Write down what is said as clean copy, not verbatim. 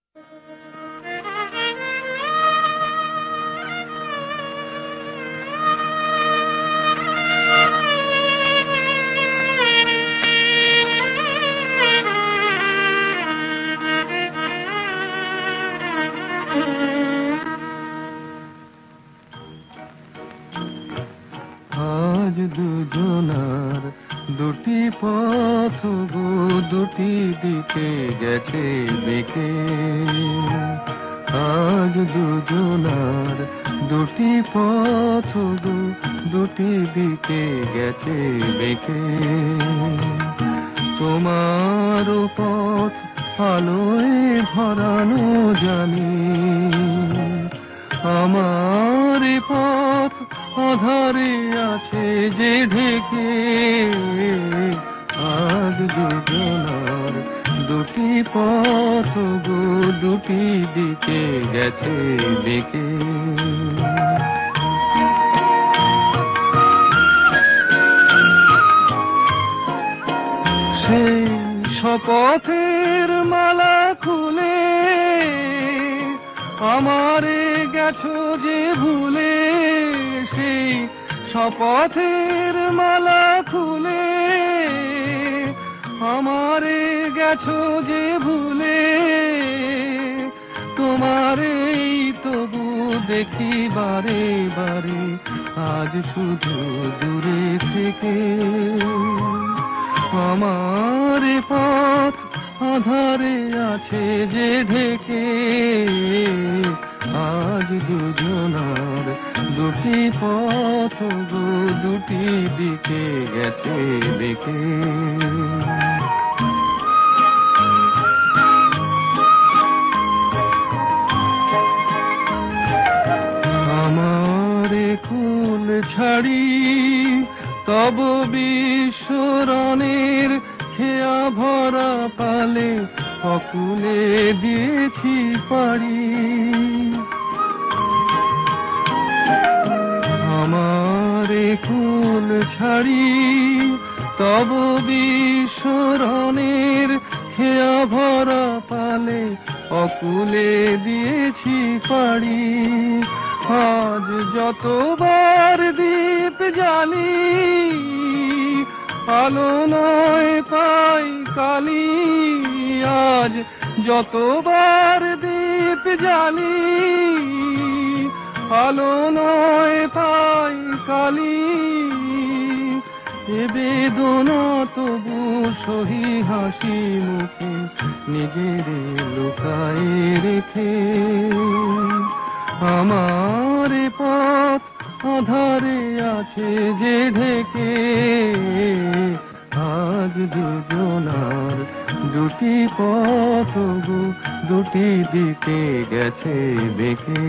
আজ দুজনার দুটি পথ গো, দুটি দিকে গেছে বেঁকে। আজ দুজনার দুটি পথ গো, দুটি দিকে গেছে বেঁকে। তোমার পথ আলোয় ভরানো জানি, আমার পথ আধারে আছে যে ঢেকে। আজ দুজনার দুটি পথ গো, দুটি দিকে গেছে বেঁকে। সেই শপথের মালা খুলে আমারে গেছো যে ভুলে। সেই শপথের মালা খুলে আমারে গেছো যে ভুলে। তোমারেই তবু দেখি বারে বারে, আজ শুধু দূরে থেকে। আমার পথ আধারে আছে যে ঢেকে। আজ দুজনার দুটি পথ গো, দুটি দিকে গেছে বেঁকে। আমার কুল ছাড়ি তব বিশ্বরণের খেয়া ভরা পালে অকুলে দিয়েছি পারি। আমার কুল ছাড়ি তব বিশ্বরণের খেয়া ভরা পালে অকুলে দিয়েছি পারি। আজ যতবার দীপ জ্বালি আলো নয় পাই কালি। আজ যতবার দীপ জ্বালি আলো নয় পাই কালি। এ বেদনা তবু সহি হাসি মুখে নিজের লুকায়ে রেখে। আমার পথ আধারে আছে যে ঢেকে। আজ দুজনার দুটি পথ গো, দুটি দিকে গেছে বেঁকে।